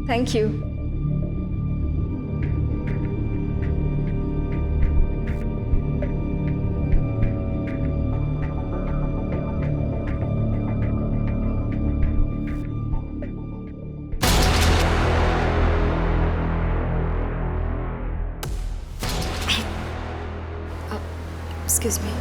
Thank you. Excuse me.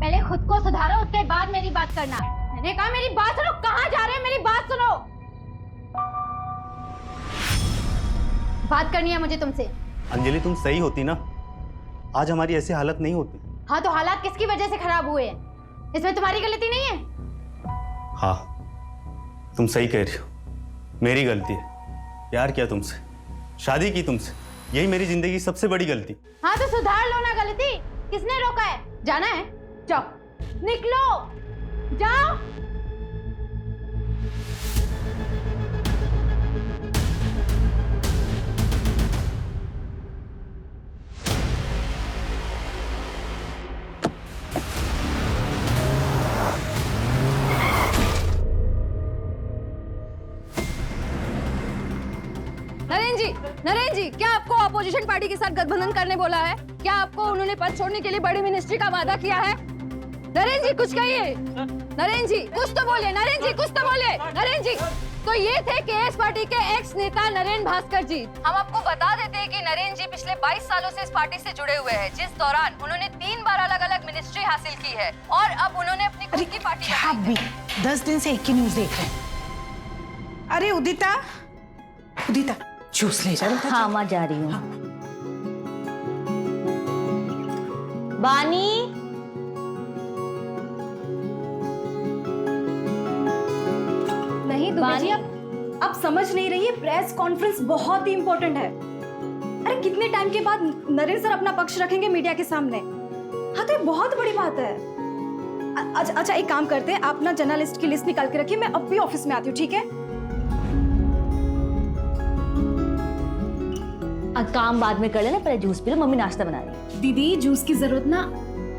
पहले खुद को सुधारो, उसके बाद मेरी बात करना। मैंने कहा मेरी बात सुनो। कहाँ जा रहे हैं? मेरी बात सुनो। बात करनी है मुझे तुमसे। अंजलि तुम सही होती ना, आज हमारी ऐसी हालत नहीं होती। हाँ तो हालात किसकी वजह से खराब हुए हैं? इसमें तुम्हारी गलती नहीं है। हाँ तुम सही कह रही हो, मेरी गलती है। प्यार किया तुमसे, शादी की तुमसे, यही मेरी जिंदगी की सबसे बड़ी गलती। हाँ तो सुधार लो ना गलती। किसने रोका है? जाना है? जाओ, निकलो, जाओ। नरेन जी, क्या आपको अपोजिशन पार्टी के साथ गठबंधन करने बोला है? क्या आपको उन्होंने पद छोड़ने के लिए बड़ी मिनिस्ट्री का वादा किया है? नरेन जी कुछ कहिए। नरेन जी कुछ तो बोलिए। नरेन जी कुछ तो बोलिए। नरेन जी, तो ये थे केएस पार्टी के एक्स नेता नरेन भास्कर जी। हम आपको बता देते हैं कि नरेन जी पिछले 22 सालों से इस पार्टी से जुड़े हुए हैं, जिस दौरान उन्होंने 3 बार अलग-अलग मिनिस्ट्री हासिल की है और अब उन्होंने अपनी खुद की पार्टी क्या भी 10 दिन से एक ही न्यूज देख रहे हैं। अरे उदिता, उदिता जूस ले जा। हाँ मैं जा रही हूँ। बानी, नहीं दुबे जी, आप समझ नहीं रही है। प्रेस कॉन्फ्रेंस बहुत ही इंपॉर्टेंट है। अरे कितने टाइम के बाद नरेन सर अपना पक्ष रखेंगे मीडिया के सामने। हाँ तो ये बहुत बड़ी बात है। अच्छा एक काम करते हैं, आप ना जर्नलिस्ट की लिस्ट निकाल के रखिए, मैं अब भी ऑफिस में आती हूँ, ठीक है? काम बाद में कर लेना, पहले जूस पी लो, मम्मी नाश्ता बना रही है। दीदी जूस की जरूरत ना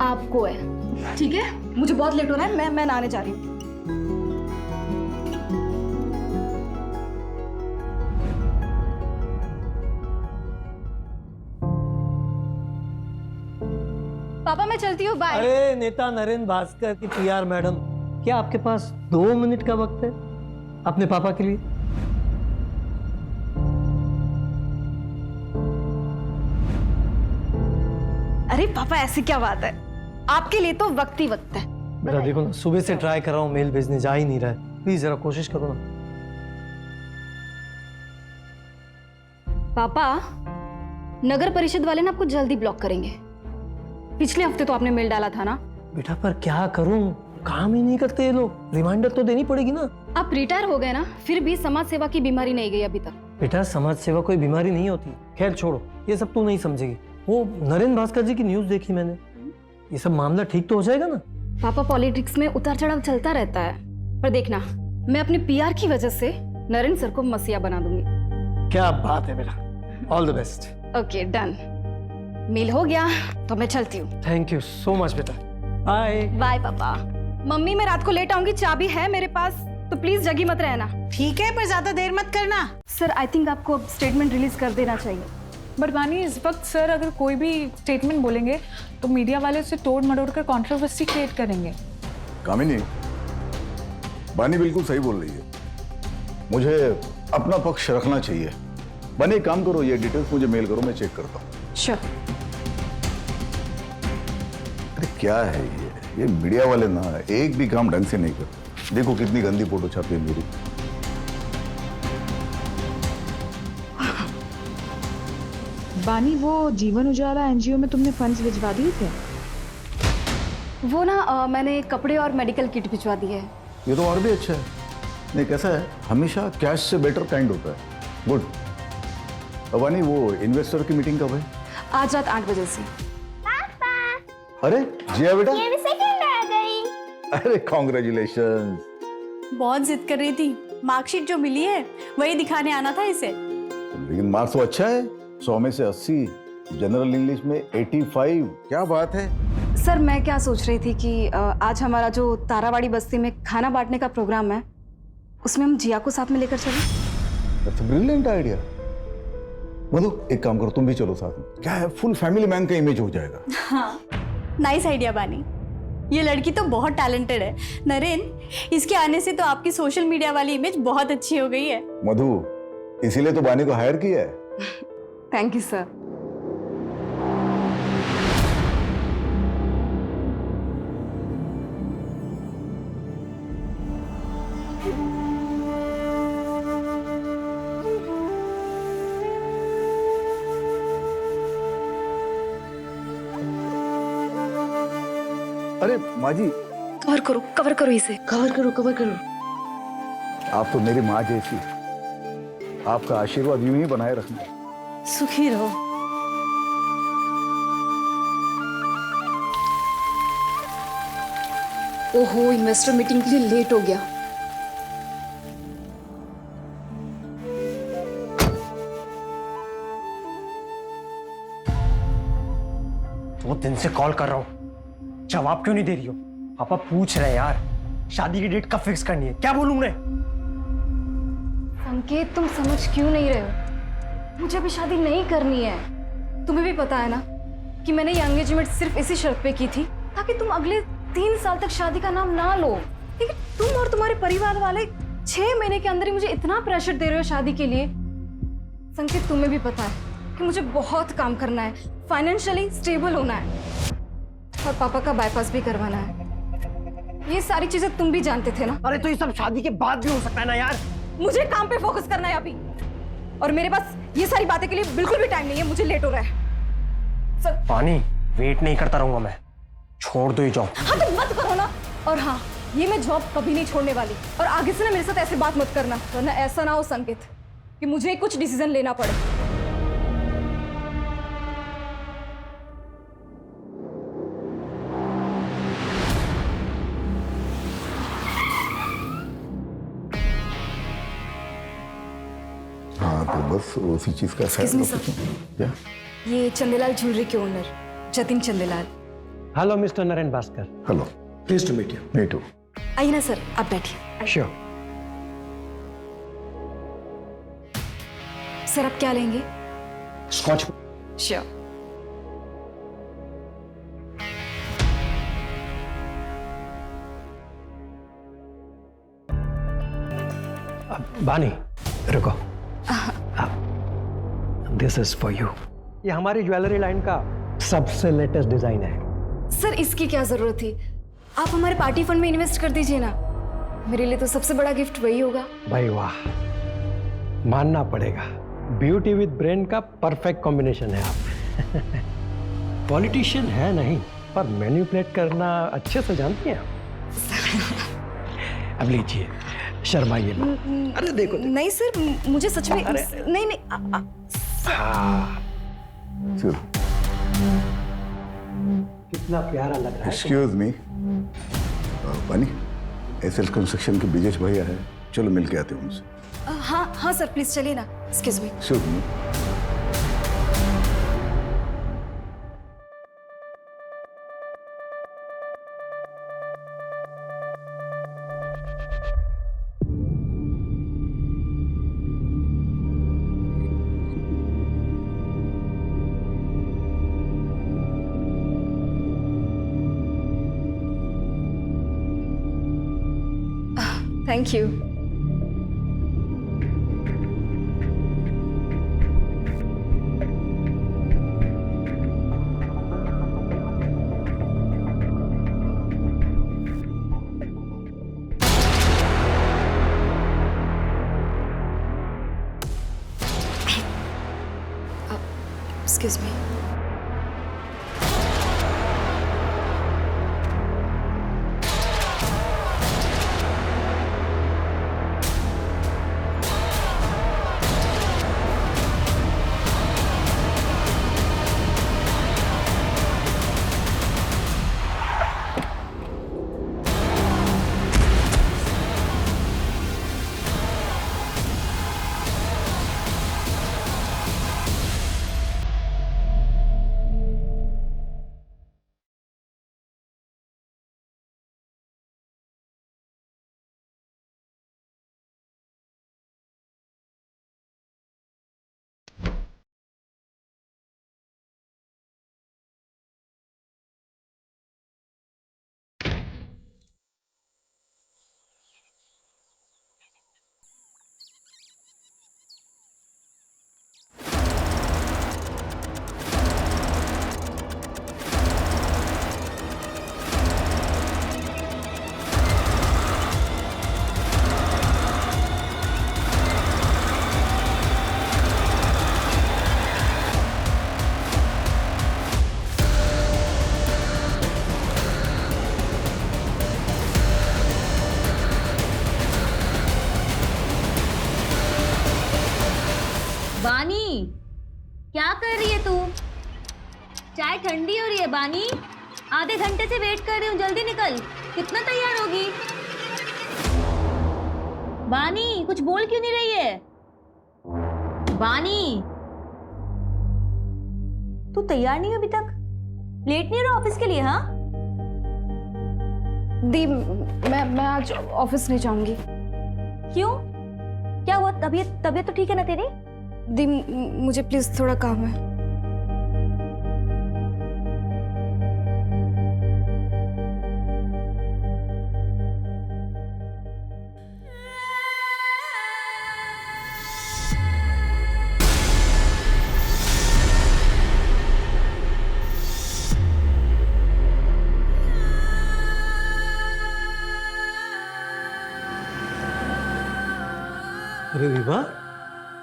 आपको है, ठीक है? मुझे बहुत लेट हो रहा है, मैं नहाने जा रही हूँ। पापा मैं चलती हूँ, बाय। अरे नेता नरेन भास्कर की पीआर मैडम, क्या आपके पास 2 मिनट का वक्त है अपने पापा के लिए? अरे पापा ऐसी क्या बात है, आपके लिए तो वक्त ही वक्त है। बेटा देखो ना, सुबह से ट्राई कर रहा हूँ, मेल भेजने जा ही नहीं रहा है। प्लीज जरा कोशिश करो ना। पापा नगर परिषद वाले ना आपको जल्दी ब्लॉक करेंगे। पिछले हफ्ते तो आपने मेल डाला था ना। बेटा पर क्या करूं, काम ही नहीं करते ये लोग। रिमाइंडर तो देनी पड़ेगी ना। आप रिटायर हो गए ना, फिर भी समाज सेवा की बीमारी नहीं गई अभी तक। बेटा समाज सेवा कोई बीमारी नहीं होती। खैर छोड़ो, ये सब तू नहीं समझेगी। वो नरेन भास्कर जी की न्यूज देखी मैंने, ये सब मामला ठीक तो हो जाएगा ना? पापा पॉलिटिक्स में उतार चढ़ाव चलता रहता है, पर देखना मैं अपने पीआर की वजह से नरेन सर को मसीहा बना दूंगी। क्या बात है बेटा, all the best. Okay done, mail हो गया तो मैं चलती हूँ। थैंक यू सो मच बेटा, बाय। बाय पापा। मम्मी मैं रात को लेट आऊंगी, चाबी है मेरे पास, तो प्लीज जगी मत रहना। ठीक है पर ज्यादा देर मत करना। सर आई थिंक आपको स्टेटमेंट रिलीज कर देना चाहिए। बट बानी इस वक्त सर अगर कोई भी स्टेटमेंट बोलेंगे तो मीडिया वाले उसे तोड़ मरोड़ कर कंट्रोवर्सी क्रिएट करेंगे। कामिनी, बानी बिल्कुल सही बोल रही है, मुझे अपना पक्ष रखना चाहिए। बानी एक काम करो, ये डिटेल्स मुझे मेल करो, मैं चेक करता हूँ। श्योर। अरे क्या है ये मीडिया वाले ना एक भी काम ढंग से नहीं करते। देखो कितनी गंदी फोटो छापी है मेरी। बानी, वो जीवन उजाला एनजीओ में तुमने फंड्स भिजवा दिए थे? वो ना मैंने कपड़े और मेडिकल किट भिजवा दी है। ये तो और भी अच्छा है। नहीं कैसा है, हमेशा कैश से बेटर काइंड होता है। गुड। अबानी, वो इन्वेस्टर की मीटिंग कब है? आज रात 8 बजे से। अरे जिया बेटा, ये भी सेकंड आ गई। अरे कॉन्ग्रेचुलेशन। बहुत जिद कर रही थी, मार्कशीट जो मिली है वही दिखाने आना था इसे। लेकिन मार्क्स तो अच्छा है, 100 में से 80, जनरल इंग्लिश में 85। क्या बात है। सर मैं क्या सोच रही थी कि आज हमारा जो तारावाड़ी बस्ती में खाना बांटने का प्रोग्राम है, उसमें हम जिया को साथ में लेकर चलें। That's a brilliant idea. Madhu एक काम करो, तुम भी चलो साथ में। क्या है, फुल फैमिली मैन का इमेज हो जाएगा। हाँ, नाइस आइडिया बानी। ये लड़की तो बहुत टैलेंटेड है। नरेन, इसके आने से तो आपकी सोशल मीडिया वाली इमेज बहुत अच्छी हो गई है। मधु, इसीलिए तो बानी को हायर किया है। Thank you sir. अरे माँ जी, कवर करो इसे। कवर करो। आप तो मेरी माँ जैसी। आपका आशीर्वाद यूं ही बनाए रखना। सुखी रहो। ओहो, इन्वेस्टर मीटिंग के लिए लेट हो गया। दो दिन से कॉल कर रहा हूँ, जवाब क्यों नहीं दे रही हो? पापा पूछ रहे हैं यार, शादी की डेट कब फिक्स करनी है? क्या बोलूं मैं? संकेत, तुम समझ क्यों नहीं रहे हो? मुझे अभी शादी नहीं करनी है। तुम्हें भी पता है ना कि मैंने ये एंगेजमेंट सिर्फ इसी शर्त पे की थी ताकि तुम अगले 3 साल तक शादी का नाम ना लो। लेकिन तुम और तुम्हारे परिवार वाले 6 महीने के अंदर ही मुझे इतना प्रेशर दे रहे हो शादी के लिए। संकेत, तुम्हें भी पता है कि मुझे बहुत काम करना है, फाइनेंशियली स्टेबल होना है और पापा का बाईपास भी करवाना है। ये सारी चीजें तुम भी जानते थे ना। अरे तो ये सब शादी के बाद भी हो सकता है ना यार। मुझे काम पे फोकस करना है अभी, और मेरे पास ये सारी बातें के लिए बिल्कुल भी टाइम नहीं है। मुझे लेट हो रहा है सर। पानी, वेट नहीं करता रहूंगा मैं, छोड़ दो ये जॉब। हाँ तो मत करो ना। और हाँ, ये मैं जॉब कभी नहीं छोड़ने वाली, और आगे से ना मेरे साथ ऐसे बात मत करना, वरना ऐसा ना हो संकेत कि मुझे कुछ डिसीजन लेना पड़े। हाँ तो बस उसी चीज का Excuse me, sir. क्या? ये चंदेलाल ज्वेलरी के owner Jatin Chandelal. Hello mister Naren Bhaskar. Hello, please to meet you. Me too. आइए ना सर, आप बैठिए। श्योर। सर आप क्या लेंगे? स्कॉच। श्योर। बानी रुको, दिस इज फॉर यू। ये हमारी ज्वेलरी लाइन का सबसे लेटेस्ट डिजाइन है। सर इसकी क्या जरूरत थी? आप हमारे पार्टी फंड में इन्वेस्ट कर दीजिए ना। मेरे लिए तो सबसे बड़ा गिफ्ट वही होगा। भाई वाह, मानना पड़ेगा, ब्यूटी विद ब्रेन का परफेक्ट कॉम्बिनेशन है आप। पॉलिटिशियन है नहीं, पर मैनिपुलेट करना अच्छे से जानती हैं आप। अब लीजिए, शर्माइए मत। अरे देखो, नहीं सर, मुझे सच में नहीं नहीं चलो, कितना प्यारा लग रहा है। एक्सक्यूज मी, पानी, एसएल कंस्ट्रक्शन के ब्रिजेश भैया है, चलो मिल के आते हैं उनसे। हाँ हाँ सर, प्लीज चलिए ना। Excuse me. Excuse me. Thank you. Excuse me. बानी, क्या कर रही है तू? चाय ठंडी हो रही है बानी। आधे घंटे से वेट कर रही हूँ, जल्दी निकल। कितना तैयार होगी? बानी, कुछ बोल क्यों नहीं रही है? बानी, तू तैयार नहीं है अभी तक? लेट नहीं हो रहा ऑफिस के लिए? हाँ दी, मैं आज ऑफिस नहीं जाऊंगी। क्यों? क्या हुआ? तबीयत तो ठीक है ना तेरी? दी, मुझे प्लीज थोड़ा काम है। अरे विभा,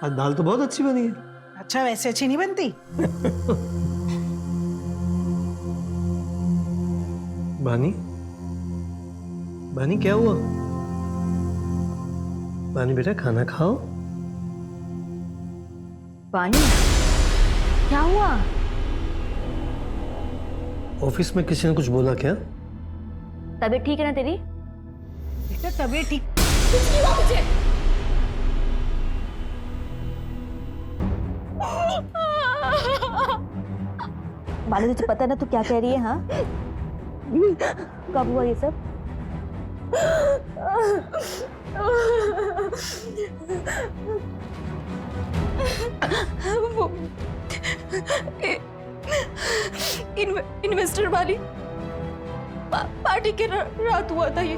आज दाल तो बहुत अच्छी बनी है। अच्छा, वैसे अच्छी नहीं बनती? बानी, बानी क्या हुआ? बानी बेटा, खाना खाओ। बानी, क्या हुआ? ऑफिस में किसी ने कुछ बोला क्या? तबीयत ठीक है ना तेरी? बेटा तबीयत ठीक? कुछ नहीं हुआ मुझे। बानी, तुझे पता है ना तू क्या कह रही है? हाँ, कब हुआ ये सब? वो इन्वेस्टर वाली पार्टी के रात हुआ था ये।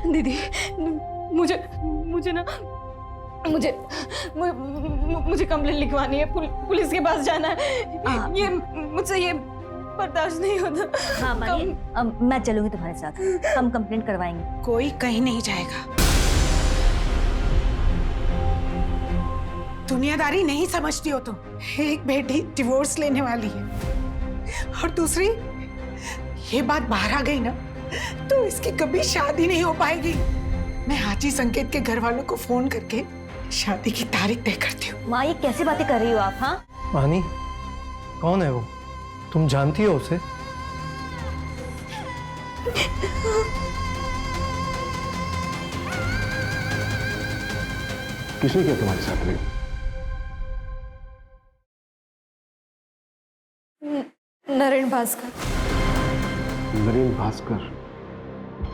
दीदी, मुझे कंप्लेंट लिखवानी है, पुलिस के पास जाना है। ये मुझसे ये बर्दाश्त नहीं होता। हाँ बानी, मैं चलूंगी तुम्हारे साथ, हम कंप्लेंट करवाएंगे। कोई कहीं नहीं जाएगा। दुनियादारी नहीं समझती हो तुम। एक बेटी डिवोर्स लेने वाली है और दूसरी, ये बात बाहर आ गई ना तो इसकी कभी शादी नहीं हो पाएगी। मैं हाजी संकेत के घर वालों को फोन करके शादी की तारीख तय करती हूँ। माँ, ये कैसी बातें कर रही हो आप? हाँ बानी, कौन है वो? तुम जानती हो उसे? किसने किया तुम्हारे साथ में? नरेन भास्कर। नरेन भास्कर,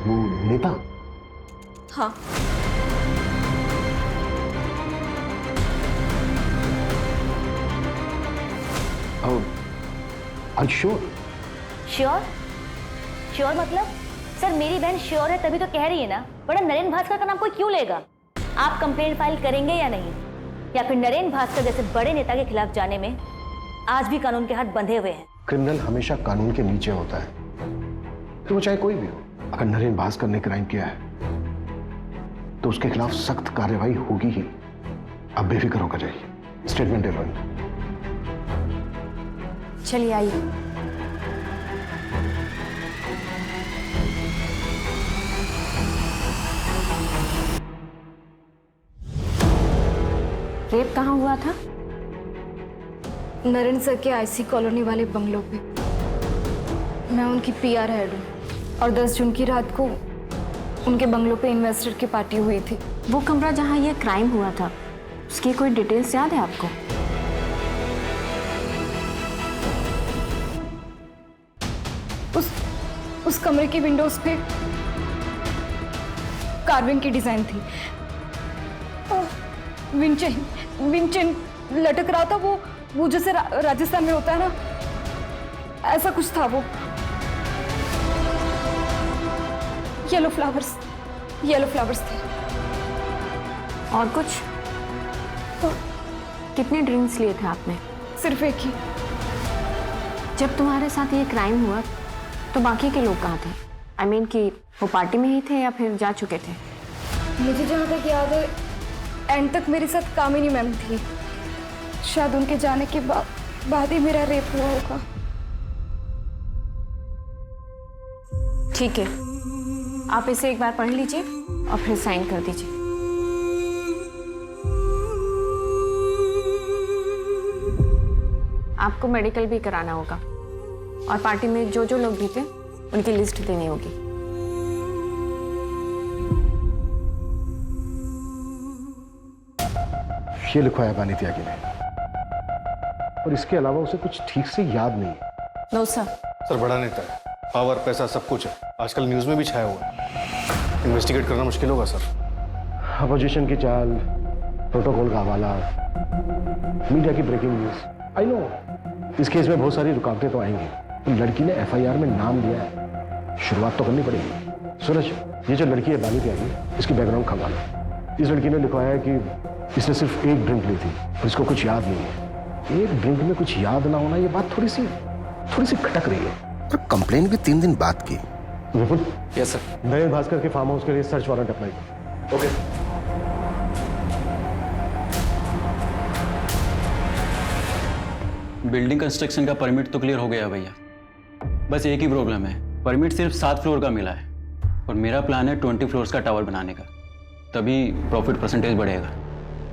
वो नेता? हाँ। Are you sure? Sure? Sure मतलब? सर मेरी बहन श्योर है तभी तो कह रही है ना, वरना नरेन भास्कर का नाम कोई क्यों लेगा? आप कंप्लेंट फाइल करेंगे या नहीं, या फिर नरेन भास्कर जैसे बड़े नेता के खिलाफ जाने में आज भी कानून के हाथ बंधे हुए हैं? क्रिमिनल हमेशा कानून के नीचे होता है, तो वो चाहे कोई भी हो। अगर नरेन भास्कर ने क्राइम किया है तो उसके खिलाफ सख्त कार्रवाई होगी ही। अब बेफिक्र होकर जाइए, स्टेटमेंट दे लो। चलिए आइए। रेप कहाँ हुआ था? नरेन सर के आईसी कॉलोनी वाले बंगलों पे। मैं उनकी पीआर हेड हूँ और 10 जून की रात को उनके बंगलों पे इन्वेस्टर की पार्टी हुई थी। वो कमरा जहाँ ये क्राइम हुआ था, उसकी कोई डिटेल्स याद है आपको? उस कमरे की विंडोज पे कार्विंग की डिजाइन थी। विंचेन लटक रहा था, वो जैसे राजस्थान में होता है ना, ऐसा कुछ था वो। येलो फ्लावर्स थे। और कुछ? कितने ड्रिंक्स लिए थे आपने? सिर्फ एक ही। जब तुम्हारे साथ ये क्राइम हुआ तो बाकी के लोग कहाँ थे? I mean कि वो पार्टी में ही थे या फिर जा चुके थे? मुझे जहाँ तक याद है एंड तक मेरे साथ कामिनी मैम थी। शायद उनके जाने के बाद ही मेरा रेप हुआ होगा। ठीक है, आप इसे एक बार पढ़ लीजिए और फिर साइन कर दीजिए। आपको मेडिकल भी कराना होगा और पार्टी में जो लोग भी थे उनकी लिस्ट देनी होगी। ये लिखवाया बानी त्यागी ने, और इसके अलावा उसे कुछ ठीक से याद नहीं है। No sir. सर बड़ा नेता है, पावर पैसा सब कुछ है, आजकल न्यूज में भी छाया हुआ है। इन्वेस्टिगेट करना मुश्किल होगा सर। अपोजिशन की चाल, प्रोटोकॉल का हवाला, मीडिया की ब्रेकिंग न्यूज। आई नो इस केस में बहुत सारी रुकावटें तो आएंगी, तो लड़की ने एफआईआर में नाम लिया है, शुरुआत तो करनी पड़ेगी। सूरज, ये जो लड़की है बानी त्यागी, इसकी बैकग्राउंड खंगालो। इस लड़की ने लिखवाया है कि इसने सिर्फ एक ड्रिंक ली थी और इसको कुछ याद नहीं है। एक ड्रिंक में कुछ याद ना होना, ये बात थोड़ी सी खटक रही है। पर कंप्लेन भी 3 दिन बाद की। विपुल, यस सर। नरेन भास्कर के फार्म हाउस के लिए सर्च वारंट अप्लाई करो। ओके। बिल्डिंग कंस्ट्रक्शन का परमिट तो क्लियर हो गया भैया, बस एक ही प्रॉब्लम है, परमिट सिर्फ 7 फ्लोर का मिला है और मेरा प्लान है 20 फ्लोर्स का टावर बनाने का, तभी प्रॉफिट परसेंटेज बढ़ेगा।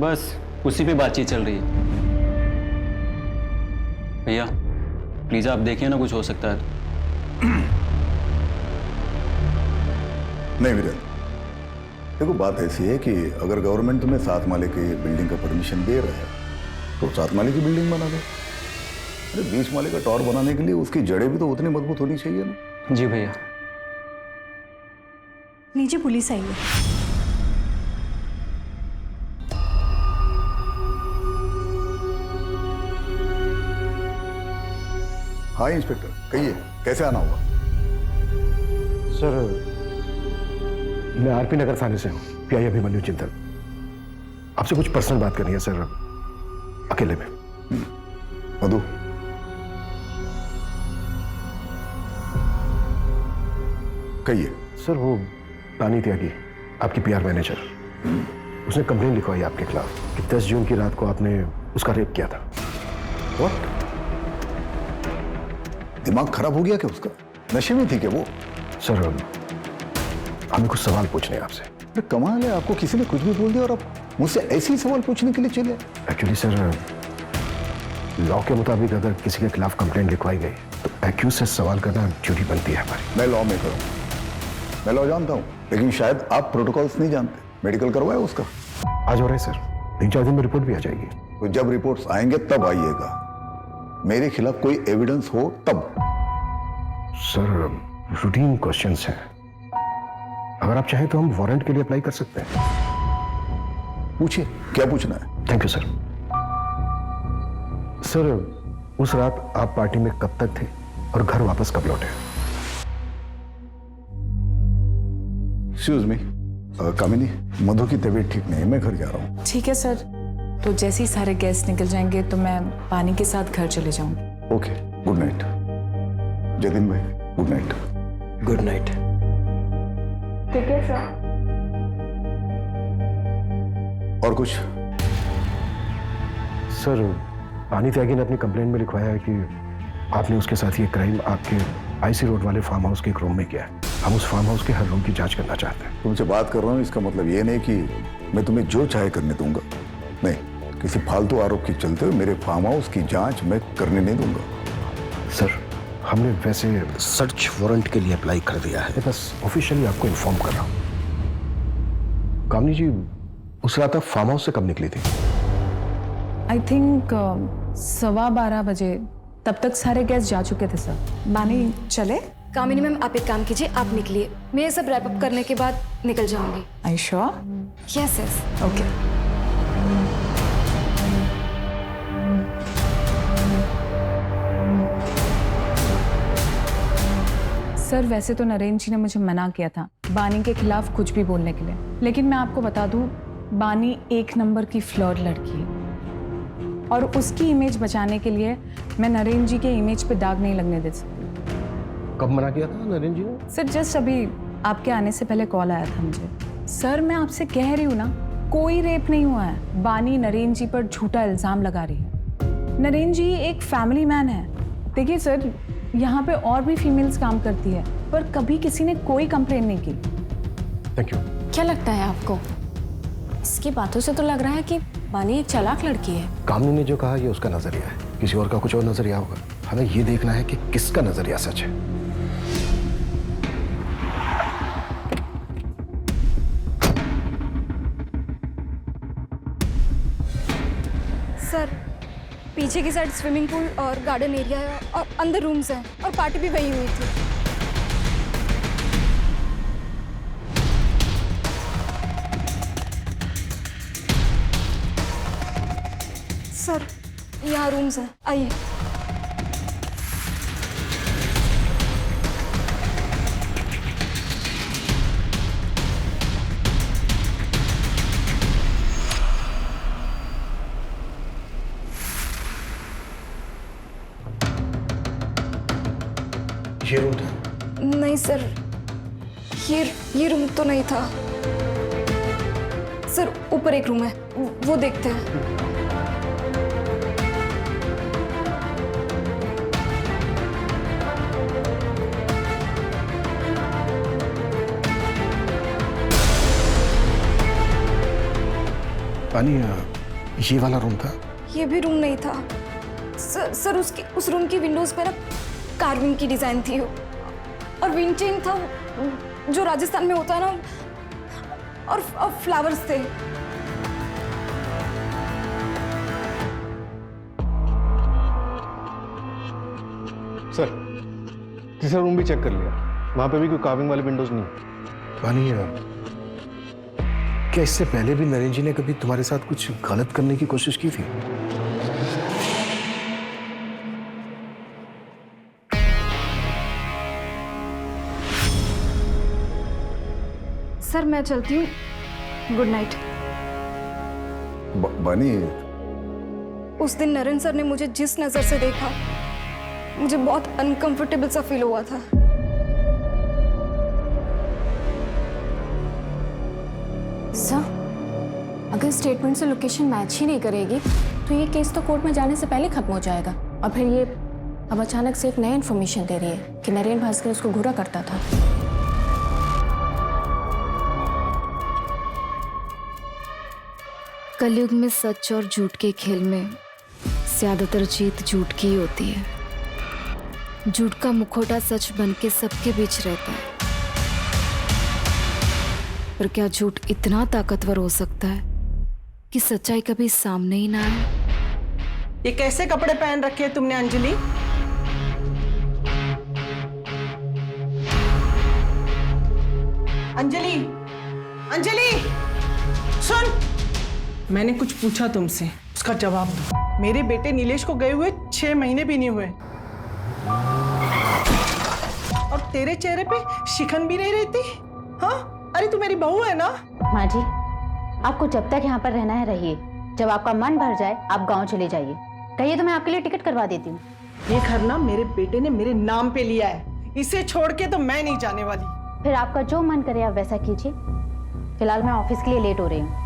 बस उसी पे बातचीत चल रही है। भैया प्लीज आप देखिए ना, कुछ हो सकता है तो। नहीं वीरेंद्र, देखो बात ऐसी है कि अगर गवर्नमेंट तुम्हें 7 माले की बिल्डिंग का परमिशन दे रहा है तो 7 माले की बिल्डिंग बना दो। अरे 20 माले का टावर बनाने के लिए उसकी जड़ें भी तो उतनी मजबूत होनी चाहिए ना। जी भैया। नीचे पुलिस आई है। हाँ इंस्पेक्टर, कहिए कैसे आना होगा? सर मैं आरपी नगर थाने से हूँ, पीआई अभिमन्यु चिंतन। आपसे कुछ पर्सनल बात करनी है सर, अकेले में। मधु, कहिए। सर वो बानी त्यागी, आपकी पीआर मैनेजर, उसने कंप्लेन लिखवाई आपके खिलाफ कि 10 जून की रात को आपने उसका रेप किया था। व्हाट? दिमाग खराब हो गया क्या उसका? नशे में थी क्या वो? सर हमें कुछ सवाल पूछने हैं आपसे। अरे कमाल है, आपको किसी ने कुछ भी बोल दिया और आप मुझसे ऐसे ही सवाल पूछने के लिए चले? एक्चुअली सर लॉ के मुताबिक अगर किसी के खिलाफ कंप्लेंट लिखवाई गई तो एक्यूज से सवाल करना ड्यूटी बनती है हमारी। मैं लॉ में करूँ, मैं लॉ जानता हूँ, लेकिन शायद आप प्रोटोकॉल्स नहीं जानते। मेडिकल करवाया उसका? आज हो रहा है सर, 3-4 दिन में रिपोर्ट भी आ जाएगी। तो जब रिपोर्ट्स आएंगे तब आइएगा, मेरे खिलाफ कोई एविडेंस हो तब। सर रूटीन क्वेश्चंस हैं, अगर आप चाहें तो हम वारंट के लिए अप्लाई कर सकते हैं। पूछिए, क्या पूछना है? Thank you sir. सर उस रात आप पार्टी में कब तक थे और घर वापस कब लौटे? एक्सक्यूज मी, कामिनी, मधु की तबीयत ठीक नहीं है, मैं घर जा रहा हूँ। ठीक है सर, तो जैसे ही सारे गेस्ट निकल जाएंगे तो मैं पानी के साथ घर चले जाऊंगी। Okay, good night. जतिन भाई, गुड नाइट। Good night. ठीक है सर। और कुछ? सर, पानी त्यागी ने अपनी कंप्लेंट में लिखवाया है कि आपने उसके साथ ये क्राइम आपके आईसी रोड वाले फार्म हाउस के एक रूम में किया है। हम उस फार्म हाउस के हर रूम की जांच करना चाहते हैं। तुमसे बात कर रहा हूँ, इसका मतलब ये नहीं कि मैं तुम्हें जो चाहे करने दूंगा। नहीं, किसी फालतू आरोप के चलते हुए मेरे फार्म हाउस की जांच मैं करने नहीं दूंगा। सर, हमने वैसे सर्च वारंट के लिए अप्लाई कर दिया है। बस ऑफिशियली आपको इन्फॉर्म कर रहा हूँ। कामनी जी, उस रात आप फार्म हाउस से कब निकली थी? आई थिंक 12:15 बजे। तब तक सारे गेस्ट जा चुके थे सर। बानी चले? कामिनी मैम, आप एक काम कीजिए, आप निकलिए, मैं ये सब रैप अप करने के बाद निकल जाऊंगी। Are you sure? Yes yes. Okay. Sir, वैसे तो नरेंद्र जी ने मुझे मना किया था बानी के खिलाफ कुछ भी बोलने के लिए, लेकिन मैं आपको बता दूं, बानी एक नंबर की फ्लर्ट लड़की है और उसकी इमेज बचाने के लिए मैं नरेंद्र जी के इमेज पे दाग नहीं लगने दे सकती। कब मना किया था नरेंद्र जी ने? सर, जस्ट अभी आपके आने से पहले कॉल आया था मुझे। सर, मैं आपसे कह रही हूँ ना, कोई रेप नहीं हुआ है। बानी नरेंद्र जी पर झूठा इल्जाम लगा रही है। नरेंद्र जी एक फैमिली मैन है। देखिए सर, यहाँ पे और भी फीमेल्स काम करती है, पर कभी किसी ने कोई कंप्लेन नहीं की। Thank you. क्या लगता है आपको? इसकी बातों से तो लग रहा है कि बानी एक चालाक लड़की है। कामनी ने जो कहा ये उसका नजरिया है, किसी और का कुछ और नजरिया होगा। हमें ये देखना है कि किसका नजरिया सच है। सर, पीछे की साइड स्विमिंग पूल और गार्डन एरिया है और अंदर रूम्स हैं और पार्टी भी वही हुई थी। सर, यहाँ रूम्स हैं, आइए। ये रूम था? नहीं सर, ये रूम तो नहीं था सर। ऊपर एक रूम है, वो देखते हैं। पानी, ये वाला रूम था? ये भी रूम नहीं था सर। उस रूम की विंडोज पे ना कार्विंग की डिजाइन थी और विंटिंग था जो राजस्थान में होता है ना, और फ्लावर्स थे। सर, तीसरा रूम भी चेक कर लिया, वहां पे भी कोई कार्विंग वाले विंडोज नहीं। पानी, क्या इससे पहले भी नरेंद्र जी ने कभी तुम्हारे साथ कुछ गलत करने की कोशिश की थी? सर, मैं चलती हूँ, गुड नाइट। बानी, उस दिन नरेंद्र सर ने मुझे जिस नजर से देखा, मुझे बहुत अनकंफर्टेबल सा फील हुआ था। सर, अगर स्टेटमेंट से लोकेशन मैच ही नहीं करेगी तो ये केस तो कोर्ट में जाने से पहले खत्म हो जाएगा। और फिर ये अब अचानक से एक नया इन्फॉर्मेशन दे रही है कि नरेंद्र भास्कर उसको घूरा करता था। कलयुग में सच और झूठ के खेल में ज्यादातर जीत झूठ की ही होती है। झूठ का मुखौटा सच बन के सबके बीच रहता है, पर क्या झूठ इतना ताकतवर हो सकता है कि सच्चाई कभी सामने ही ना आए? ये कैसे कपड़े पहन रखे हैं तुमने अंजलि? अंजलि, अंजलि, सुन, मैंने कुछ पूछा तुमसे, उसका जवाब दो। मेरे बेटे नीलेश को गए हुए 6 महीने भी नहीं हुए और तेरे चेहरे पे शिकन भी नहीं रहती। हाँ, अरे तू मेरी बहू है ना। माँ जी, आपको जब तक यहाँ पर रहना है रहिए, जब आपका मन भर जाए आप गांव चले जाइए। कहिए तो मैं आपके लिए टिकट करवा देती हूँ। ये घर ना मेरे बेटे ने मेरे नाम पे लिया है, इसे छोड़ के तो मैं नहीं जाने वाली। फिर आपका जो मन करे आप वैसा कीजिए। फिलहाल मैं ऑफिस के लिए लेट हो रही हूँ।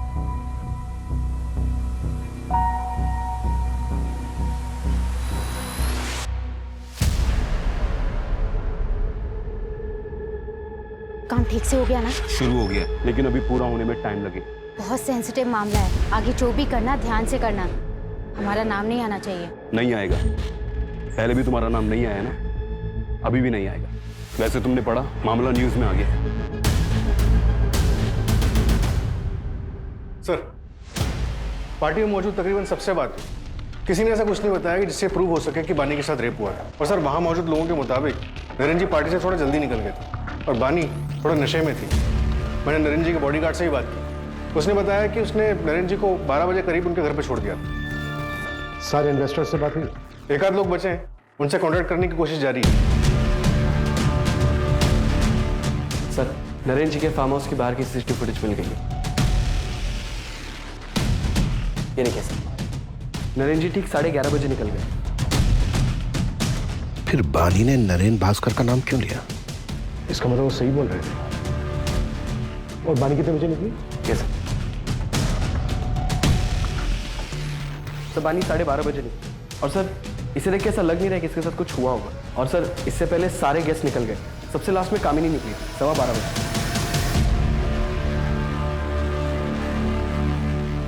काम ठीक से हो गया ना? शुरू हो गया, लेकिन अभी पूरा होने में टाइम लगेगा। बहुत सेंसिटिव मामला है, आगे जो भी करना ध्यान से करना। हमारा नाम नहीं आना चाहिए। नहीं आएगा। पहले भी तुम्हारा नाम नहीं आया ना, अभी भी नहीं आएगा। वैसे तुमने पढ़ा, मामला न्यूज में आ गया। सर, पार्टी में मौजूद तकरीबन सबसे बात हुई। किसी ने ऐसा कुछ नहीं बताया कि जिससे प्रूव हो सके कि बानी के साथ रेप हुआ है। और सर, वहां मौजूद लोगों के मुताबिक नरेन जी पार्टी से थोड़ा जल्दी निकल गए थे और बानी थोड़ा नशे में थी। मैंने नरेन जी के बॉडीगार्ड से ही बात की। उसने बताया कि उसने नरेन जी को 12 बजे करीब उनके घर पर छोड़ दिया था। सारे इन्वेस्टर से बात हुई? एक आध लोग बचे हैं, उनसे कॉन्टैक्ट करने की कोशिश जारी है। सर, नरेन जी के फार्म हाउस के बाहर की सीसीटीवी फुटेज मिल गई है। ये नहीं कह सकता। नरेन जी ठीक 11:30 बजे निकल गए। फिर बानी ने नरेन भास्कर का नाम क्यों लिया? इसका मतलब वो सही बोल रहे थे। और बानी कितने बजे निकली? कैसे? तो बानी 12:30 बजे निकली। और सर, इसे देख के ऐसा लग नहीं रहा है कि इसके साथ कुछ हुआ होगा। और सर, इससे पहले सारे गेस्ट निकल गए। सबसे लास्ट में कामिनी निकली 12:15 बजे।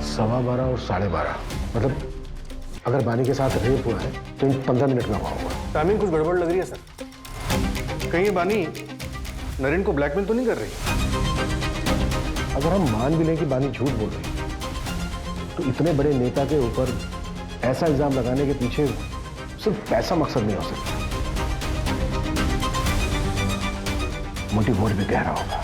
12:15 और 12:30, मतलब अगर बानी के साथ रेप हुआ है तो इन 15 मिनट में हुआ होगा। टाइमिंग कुछ गड़बड़ लग रही है सर। कहीं ये बानी नरेन को ब्लैकमेल तो नहीं कर रही? अगर हम मान भी लें कि बानी झूठ बोल रही है, तो इतने बड़े नेता के ऊपर ऐसा इल्जाम लगाने के पीछे सिर्फ पैसा मकसद नहीं हो सकता। मोटिव और भी गहरा होगा।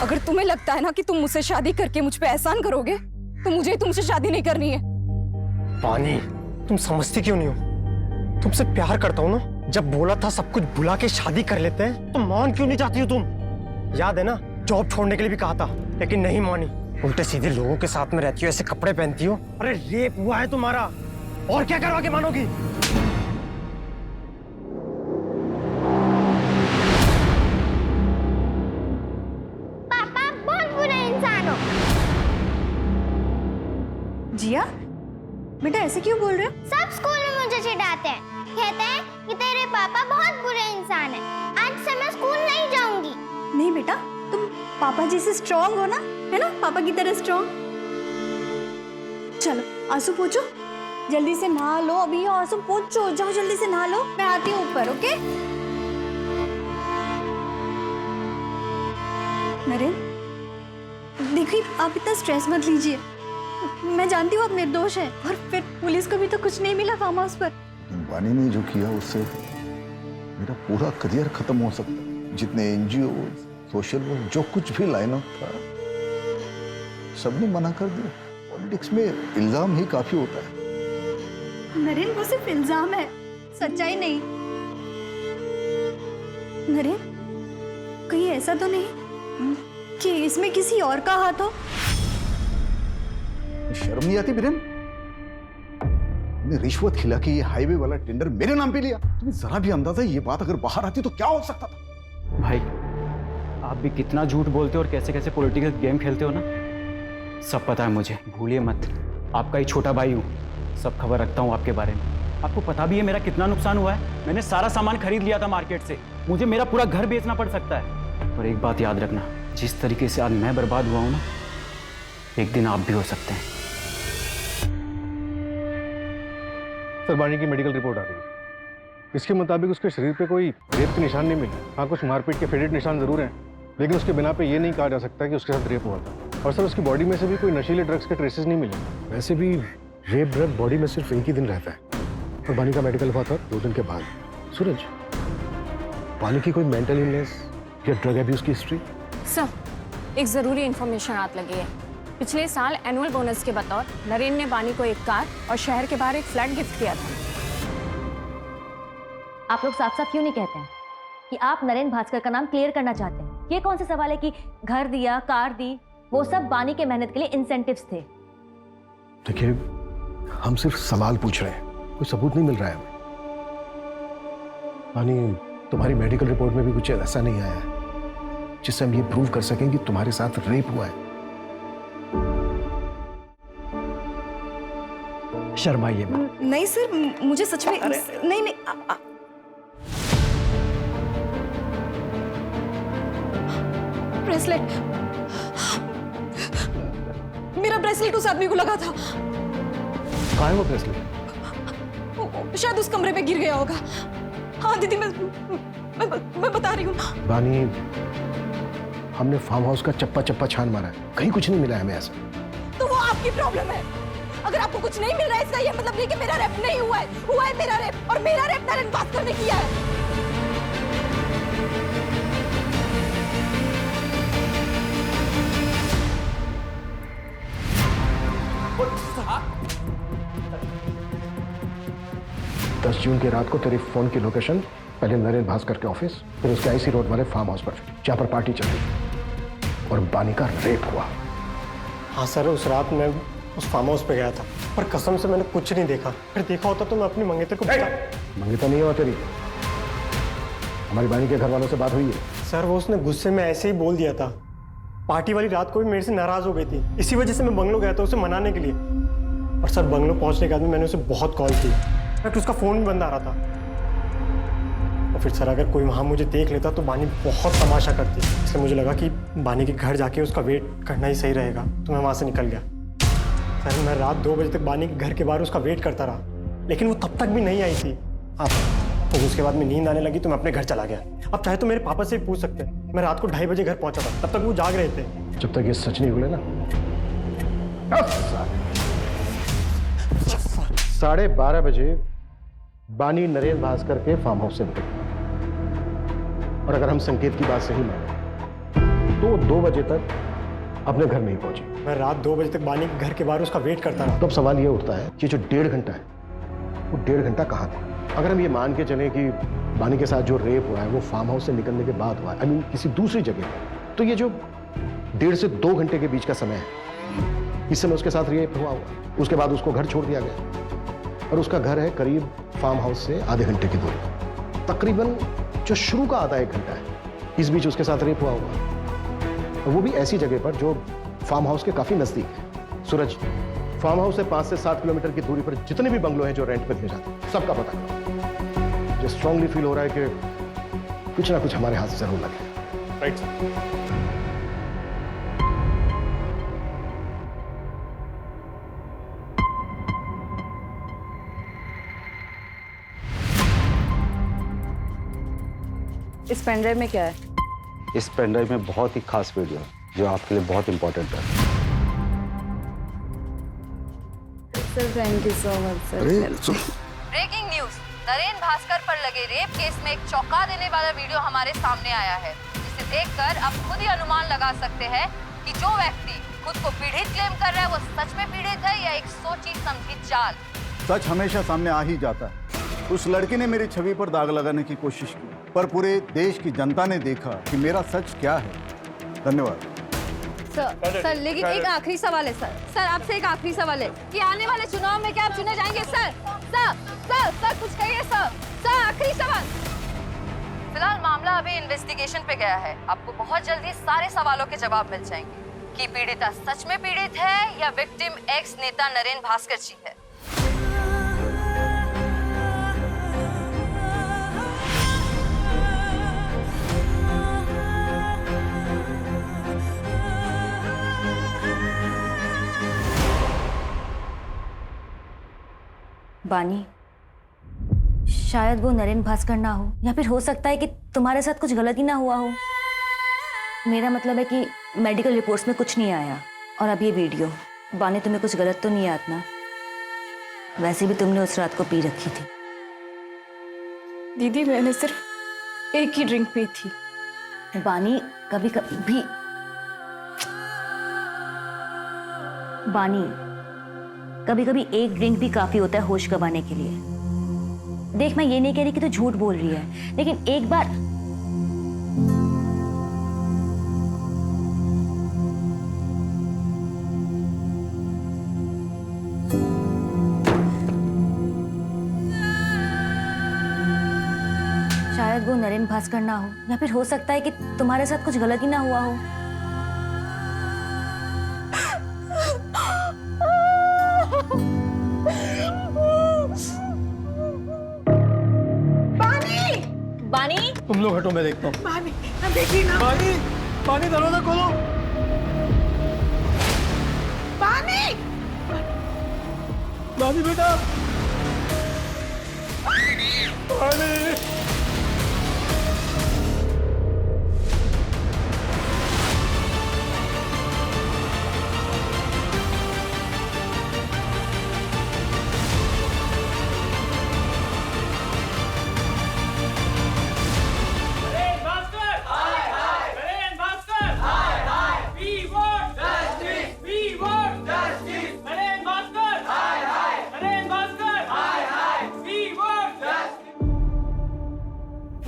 अगर तुम्हें लगता है ना कि तुम मुझसे शादी करके मुझ पे एहसान करोगे, तो मुझे तुमसे शादी नहीं करनी है। पानी, तुम समझती क्यों नहीं हो? तुमसे प्यार करता हूँ ना। जब बोला था सब कुछ भुला के शादी कर लेते हैं, तो मान क्यों नहीं जाती हो तुम? याद है ना, जॉब छोड़ने के लिए भी कहा था, लेकिन नहीं मानी। उल्टे सीधे लोगों के साथ में रहती हो, ऐसे कपड़े पहनती हो। अरे रेप हुआ है तुम्हारा, और क्या करवा के मानोगी? पापा बहुत बुरा इंसान हो। जिया, बेटा ऐसे क्यों बोल रहे हो? सब स्कूल में मुझे चिढ़ाते हैं, कहते हैं कि तेरे पापा बहुत बुरे इंसान हैं। आज से मैं स्कूल नहीं जाऊंगी। नहीं बेटा, तुम पापा जी से स्ट्रॉन्ग हो ना, है ना? पापा की तरह स्ट्रॉन्ग। चलो आंसू पोंछो, जल्दी से नहा लो। अभी आंसू पोंछो, जाओ जल्दी से नहा लो। मैं आती हूँ ऊपर, ओके? नरेन, देखिए आप इतना स्ट्रेस मत लीजिए। मैं जानती हूँ आप निर्दोष है, और फिर पुलिस को भी तो कुछ नहीं मिला फार्म हाउस पर। बानी ने जो किया उससे मेरा पूरा करियर खत्म हो सकता है। जितने एनजीओ, सोशल वर्क, जो कुछ भी लाइन अप था, सबने मना कर दिया। पॉलिटिक्स में इल्जाम ही काफी होता है। नरेन, वो सिर्फ इल्जाम है, सच्चाई नहीं। नरेन, कहीं ऐसा तो नहीं कि इसमें किसी और का हाथ हो? शर्म नहीं आती बिरन? रिश्वत खिला के ये हाईवे वाला टेंडर मेरे नाम पे लिया। तुम्हें जरा भी अंदाजा ये बात अगर बाहर आती तो क्या हो सकता था? भाई, आप भी कितना झूठ बोलते हो और कैसे कैसे पॉलिटिकल गेम खेलते हो ना, सब पता है मुझे। भूलिए मत, आपका ही छोटा भाई हूँ, सब खबर रखता हूँ आपके बारे में। आपको पता भी है मेरा कितना नुकसान हुआ है। मैंने सारा सामान खरीद लिया था मार्केट से, मुझे मेरा पूरा घर बेचना पड़ सकता है। और एक बात याद रखना, जिस तरीके से आज मैं बर्बाद हुआ हूँ ना, एक दिन आप भी हो सकते हैं। सर, बानी की मेडिकल रिपोर्ट आ गई। इसके मुताबिक उसके शरीर पे कोई रेप के निशान नहीं मिले। हाँ, कुछ मारपीट के फेडेड निशान जरूर हैं, लेकिन उसके बिना पे ये नहीं कहा जा सकता कि उसके साथ रेप हुआ था। और सर, उसकी बॉडी में से भी कोई नशीले ड्रग्स के ट्रेसेस नहीं मिले। वैसे भी रेप ड्रग बॉडी में सिर्फ एक ही दिन रहता है, और बानी का मेडिकल हुआ था 2 दिन के बाद। सूरज, बानी की कोई मेंटल इलनेस या ड्रग एब्यूज की हिस्ट्री? सर, एक ज़रूरी इन्फॉर्मेशन हाथ लगी है। पिछले साल एनुअल बोनस के बतौर नरेन ने बानी को एक कार और शहर के बाहर एक फ्लैट गिफ्ट किया था। आप लोग साफ साफ क्यों नहीं कहते हैं कि आप नरेन भास्कर का नाम क्लियर करना चाहते हैं? ये कौन सा सवाल है कि घर दिया, कार दी? वो सब बानी के मेहनत के लिए इंसेंटिव्स थे। देखिए, हम सिर्फ सवाल पूछ रहे हैं, कोई सबूत नहीं मिल रहा है हमें। बानी, तुम्हारी मेडिकल रिपोर्ट में भी कुछ ऐसा नहीं आया है जिससे हम ये प्रूव कर सकें कि तुम्हारे साथ रेप हुआ है। शर्माइए मत। नहीं सर, मुझे सच में नहीं नहीं ब्रेसलेट, मेरा ब्रेसलेट उस आदमी को लगा था। कहाँ है वो ब्रेसलेट? शायद उस कमरे में गिर गया होगा। हाँ दीदी, मैं बता रही हूँ। बानी, हमने फार्म हाउस का चप्पा चप्पा छान मारा है, कहीं कुछ नहीं मिला हमें ऐसा। तो वो आपकी प्रॉब्लम है। अगर आपको कुछ नहीं मिल रहा है इसका ये मतलब नहीं कि मेरा रेप नहीं हुआ है मेरा रेप, और मेरा रेप नरेन भास्कर ने किया है। दस जून की रात को तेरी फोन की लोकेशन पहले नरेन भास्कर के ऑफिस, फिर उसके आईसी रोड वाले फार्म हाउस पर, जहां पर पार्टी चल रही और बानी का रेप हुआ। हाँ सर, उस रात मैं उस फार्म हाउस पे गया था, पर कसम से मैंने कुछ नहीं देखा। फिर देखा होता तो मैं अपनी मंगेतर को मंगेतर नहीं हुआ तेरी, हमारी बानी के घर वालों से बात हुई है। सर, वो उसने गुस्से में ऐसे ही बोल दिया था। पार्टी वाली रात को भी मेरे से नाराज हो गई थी, इसी वजह से मैं बंगलो गया था उसे मनाने के लिए। और सर, बंगलो पहुंचने के बाद मैंने उसे बहुत कॉल की, बट उसका फोन भी बंद आ रहा था। और फिर सर, अगर कोई वहाँ मुझे देख लेता तो बानी बहुत तमाशा करती, इसलिए मुझे लगा कि बानी के घर जाके उसका वेट करना ही सही रहेगा, तो मैं वहाँ से निकल गया। सर, मैं रात 2 बजे तक बानी के घर के बाहर उसका वेट करता रहा, लेकिन वो तब तक भी नहीं आई थी। तो उसके बाद में नींद आने लगी तो मैं अपने घर चला गया। अब चाहे तो मेरे पापा से भी पूछ सकते हैं, मैं रात को 2:30 बजे घर पहुंचा था, तब तक वो जाग रहे थे। जब तक ये सच नहीं बोले ना। 12:30 बजे बानी नरेन भास्कर के फार्म हाउस से निकली, और अगर हम संकेत की बात सही माने तो 2 बजे तक अपने घर नहीं पहुंची। मैं रात 2 बजे तक बानी के घर के बाहर उसका वेट करता रहा। तो अब सवाल ये उठता है कि जो 1.5 घंटा है, वो 1.5 घंटा कहाँ था? अगर हम ये मान के चलें कि बानी के साथ जो रेप हुआ है वो फार्म हाउस से निकलने के बाद हुआ है, आई मीन किसी दूसरी जगह पर, तो ये जो 1.5 से 2 घंटे के बीच का समय है, इस समय उसके साथ रेप हुआ, उसके बाद उसको घर छोड़ दिया गया, और उसका घर है करीब फार्म हाउस से आधे घंटे की दूरी। तकरीबन जो शुरू का आधा 1 घंटा है, इस बीच उसके साथ रेप हुआ होगा, और वो भी ऐसी जगह पर जो फार्म हाउस के काफी नजदीक है। सूरज, फार्म हाउस से 5 से 7 किलोमीटर की दूरी पर जितने भी बंगलो हैं जो रेंट पर दिए जाते हैं, सबका पता करो। मुझे स्ट्रांगली फील हो रहा है कि कुछ ना कुछ हमारे हाथ से जरूर लगे। Right sir. इस पेनड्राइव में क्या है? इस पेनड्राइव में बहुत ही खास वीडियो है जो आपके लिए बहुत इंपॉर्टेंट है। Sir, thank you so much sir. Breaking news, Naren Bhaskar पर लगे रेप केस में एक चौंका देने वाला वीडियो हमारे सामने आया है, जिसे देखकर आप खुद ही अनुमान लगा सकते हैं कि जो व्यक्ति खुद को पीड़ित क्लेम कर रहा है वो सच में पीड़ित है या एक सोची समझी चाल। सच हमेशा सामने आ ही जाता है। उस लड़की ने मेरी छवि पर दाग लगाने की कोशिश की, पर पूरे देश की जनता ने देखा कि मेरा सच क्या है। धन्यवाद सर, लेकिन एक आखिरी सवाल है सर, आपसे एक आखिरी सवाल है कि आने वाले चुनाव में क्या आप चुने जाएंगे? सर कुछ कहिए सर, आखिरी सवाल। फिलहाल मामला अभी इन्वेस्टिगेशन पे गया है, आपको बहुत जल्दी सारे सवालों के जवाब मिल जाएंगे कि पीड़िता सच में पीड़ित है या विक्टिम एक्स नेता नरेन भास्कर जी है। बानी, शायद वो नरेन भास्कर ना हो, या फिर हो सकता है कि तुम्हारे साथ कुछ गलती ना हुआ हो। मेरा मतलब है कि मेडिकल रिपोर्ट्स में कुछ नहीं आया, और अब ये वीडियो। बानी, तुम्हें कुछ गलत तो नहीं याद ना? वैसे भी तुमने उस रात को पी रखी थी। दीदी, मैंने सिर्फ एक ही ड्रिंक पी थी। बानी, कभी कभी एक ड्रिंक भी काफी होता है होश गंवाने के लिए। देख, मैं ये नहीं कह रही कि तू झूठ बोल रही है, लेकिन एक बार शायद वो नरेन भास्कर ना हो, या फिर हो सकता है कि तुम्हारे साथ कुछ गलत ही ना हुआ हो। बानी, तुम लोग हटो, मैं देखता हूँ। बानी, देखिए ना। बानी, बानी दरवाजा खोलो। बानी, बानी बेटा, बानी।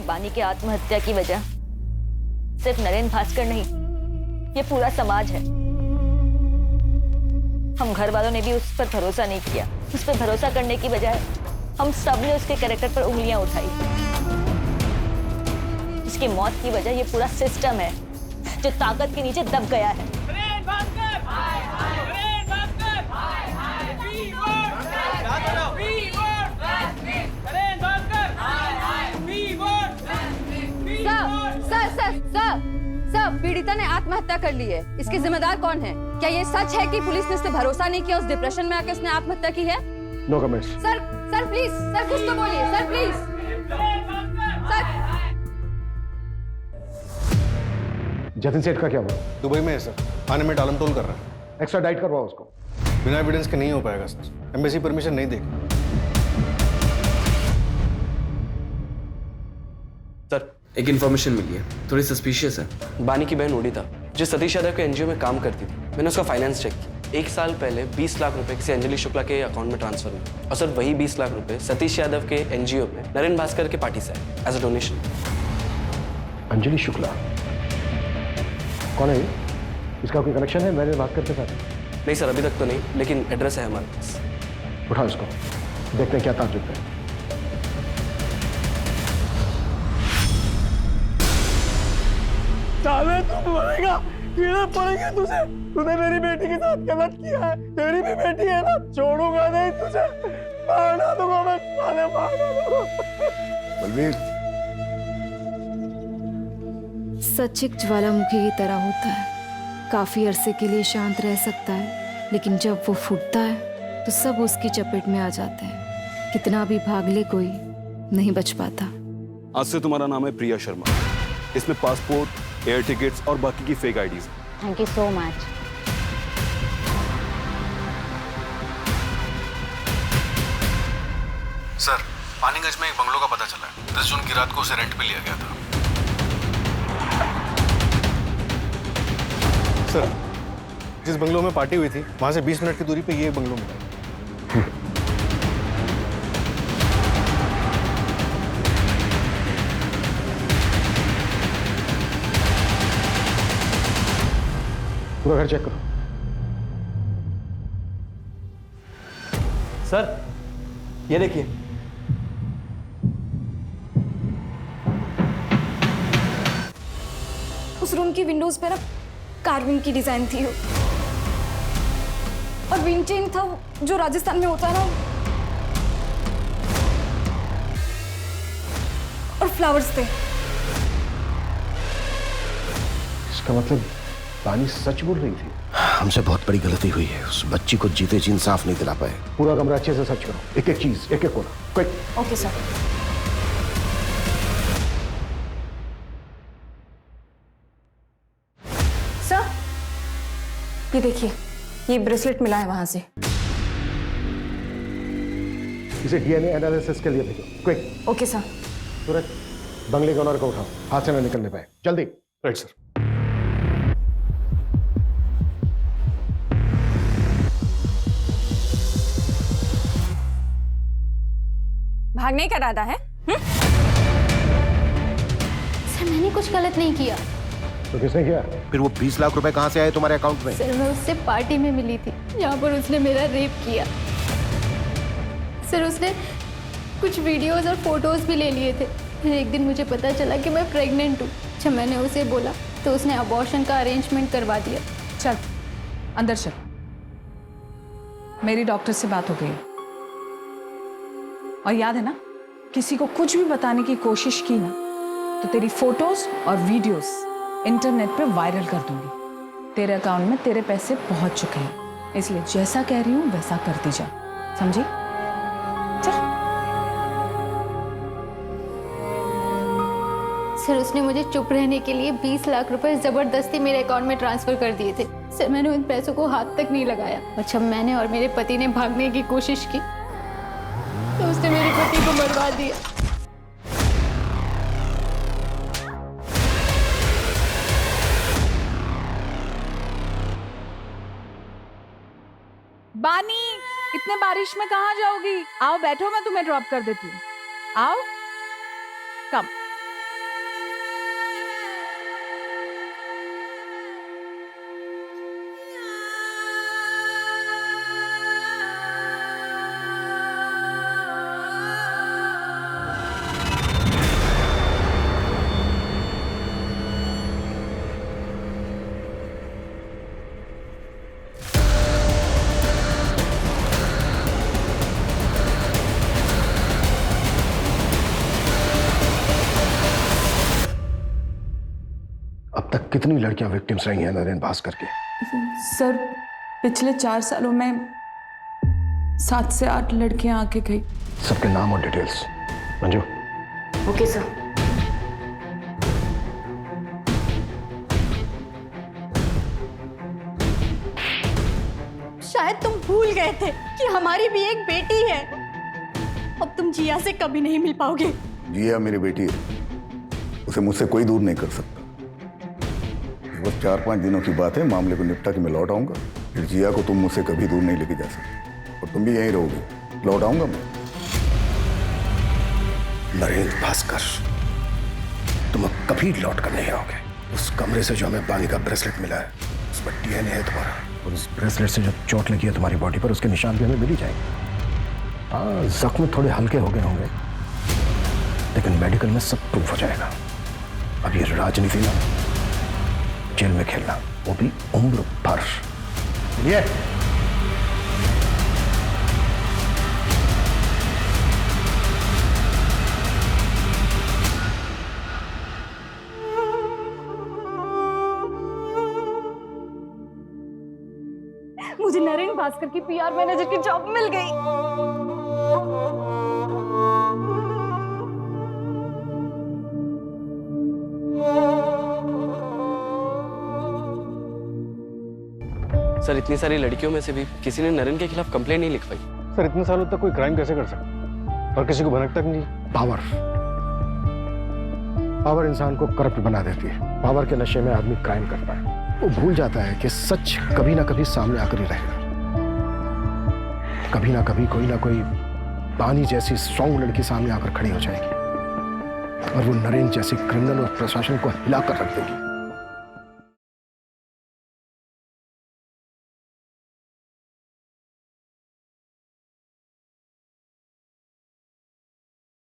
बानी के आत्महत्या की वजह सिर्फ नरेन भास्कर नहीं, ये पूरा समाज है। हम घर वालों ने भी उस पर भरोसा नहीं किया। उस पर भरोसा करने की बजाय हम सब ने उसके कैरेक्टर पर उंगलियां उठाई। उसकी मौत की वजह ये पूरा सिस्टम है जो ताकत के नीचे दब गया है। सर, पीड़िता ने आत्महत्या कर ली है। इसके जिम्मेदार कौन है? क्या ये सच है कि पुलिस ने इस पे भरोसा नहीं किया, उस डिप्रेशन में आके उसने आत्महत्या की है? No comments. Sir please, sir कुछ तो बोलिए, सर प्लीज। सर, जतिन सेठ का क्या हुआ? दुबई में है सर, आने में टालमटोल कर रहा है। एक्स्ट्रा डाइट करवाओ उसको। बिना एविडेंस के नहीं हो पाएगा सर, एम्बेसी परमिशन नहीं देगी। सर, एक इन्फॉर्मेशन मिली है, थोड़ी सस्पिशियस है। बानी की बहन उड़ीता, जो सतीश यादव के एनजीओ में काम करती थी, मैंने उसका फाइनेंस चेक किया। 1 साल पहले 20 लाख रुपए किसी अंजलि शुक्ला के अकाउंट में ट्रांसफर हुए, और सर वही 20 लाख रुपए सतीश यादव के एनजीओ में नरेन भास्कर के पार्टी से आए as a donation. Anjali Shukla कौन है? इसका कोई कनेक्शन है नरेन भास्कर के साथ? नहीं सर, अभी तक तो नहीं, लेकिन एड्रेस है हमारे पास। उठाओ इसको, देखते हैं क्या ताजुब है। साले तू मरेगा, कीड़े पड़ेंगे तुझे। तूने मेरी बेटी के साथ गलत किया है, तेरी भी बेटी है ना, छोड़ूंगा नहीं तुझे, मारना दूंगा मैं, साले मारना दूंगा। बलवीर, सच एक ज्वालामुखी की तरह होता है, काफी अरसे के लिए शांत रह सकता है, लेकिन जब वो फूटता है तो सब उसकी चपेट में आ जाते हैं। कितना भी भाग ले कोई नहीं बच पाता। आज से तुम्हारा नाम है प्रिया शर्मा। इसमें पासपोर्ट, एयर टिकट्स और बाकी की fake IDs. Thank you so much. Sir, Paniganj में एक बंगलों का पता चला है। 10 जून की रात को उसे रेंट पे लिया गया था। सर, जिस बंगलों में पार्टी हुई थी, वहां से 20 मिनट की दूरी पे ये बंगलो मिला। पूरा घर चेक करो। सर, ये देखिए। उस रूम की विंडोज पे ना कार्विंग की डिजाइन थी, और विंड चेन था जो राजस्थान में होता है ना, और फ्लावर्स थे। इसका मतलब बानी सच बोल रही थी। हमसे बहुत बड़ी गलती हुई है। उस बच्ची को जीते जी इंसाफ नहीं दिला पाए। पूरा कमरा अच्छे से सर्च करो, एक एक चीज, एक एक कोना। क्विक। Okay sir. सर, ये देखिए, ये ब्रेसलेट मिला है वहां से। इसे डीएनए एनालिसिस के लिए भेजो, क्विक। Okay sir. सूरज, बंगले के ऑनर को उठाओ, हाथ से ना निकलने पाए, जल्दी। Right sir. भागने का इरादा है? सर, मैंने कुछ गलत नहीं किया। तो किसने किया? फिर वो 20 लाख रुपए कहाँ से आए तुम्हारे अकाउंट में? सर, मैं उससे पार्टी में मिली थी, जहाँ पर उसने मेरा रेप किया। सर, उसने कुछ वीडियोस और फोटोज भी ले लिए थे। फिर एक दिन मुझे पता चला कि मैं प्रेग्नेंट हूँ। जब मैंने उसे बोला तो उसने अबॉर्शन का अरेंजमेंट करवा दिया। चल अंदर चल, मेरी डॉक्टर से बात हो गई है। और याद है ना, किसी को कुछ भी बताने की कोशिश की ना तो तेरी फोटोज और वीडियोस इंटरनेट पे वायरल कर दूंगी। तेरे अकाउंट में तेरे पैसे पहुंच चुके हैं, इसलिए जैसा कह रही हूं वैसा करती जा, समझी? सर उसने मुझे चुप रहने के लिए 20 लाख रुपए जबरदस्ती मेरे अकाउंट में ट्रांसफर कर दिए थे। सर मैंने उन पैसों को हाथ तक नहीं लगाया और जब मैंने और मेरे पति ने भागने की कोशिश की तो उसने मेरे पति को मरवा दिया। बानी, इतने बारिश में कहाँ जाओगी? आओ बैठो, मैं तुम्हें ड्रॉप कर देती हूँ। आओ, कम। अब तक कितनी लड़कियां विक्टिम्स रही हैं नरेन भास्कर के? सर पिछले 4 सालों में 7 से 8 लड़कियां आके गई। सबके नाम और डिटेल्स। मंजू। Okay sir. शायद तुम भूल गए थे कि हमारी भी एक बेटी है। अब तुम जिया से कभी नहीं मिल पाओगे। जिया मेरी बेटी है, उसे मुझसे कोई दूर नहीं कर सकता। बस 4-5 दिनों की बात है, मामले को निपटा के मैं लौट आऊंगा। फिर जिया को तुम मुझसे कभी दूर नहीं लेके जा सकते और तुम भी यहीं रहोगे। लौट आऊंगा मैं। नरेन भास्कर, तुम अब कभी लौट कर नहीं आओगे। उस कमरे से जो हमें बानी का ब्रेसलेट मिला है उस पर डीएनए है तुम्हारा, और उस ब्रेसलेट से जो चोट लगी है तुम्हारी बॉडी पर उसके निशान भी हमें मिल ही जाएंगे। हाँ, जख्म थोड़े हल्के हो गए होंगे लेकिन मेडिकल में सब प्रूफ हो जाएगा। अब ये राजनीति ना जेल में खेलना, वो भी उम्र भर। ये मुझे नरेन भास्कर की पीआर मैनेजर की जॉब मिल गई। सर इतनी सारी लड़कियों में से भी किसी ने नरेन के खिलाफ कंप्लेंट नहीं लिखवाई। सर इतने सालों तक कोई क्राइम कैसे कर सकता और किसी को भनक तक नहीं? पावर इंसान को करप्ट बना देती है। पावर के नशे में आदमी क्राइम करता है। वो भूल जाता है कि सच कभी ना कभी सामने आकर ही रहेगा। कभी ना कभी कोई ना कोई बानी जैसी स्ट्रॉन्ग लड़की सामने आकर खड़ी हो जाएगी और वो नरेन जैसी क्रिमिनल और प्रशासन को हिलाकर रख देगी।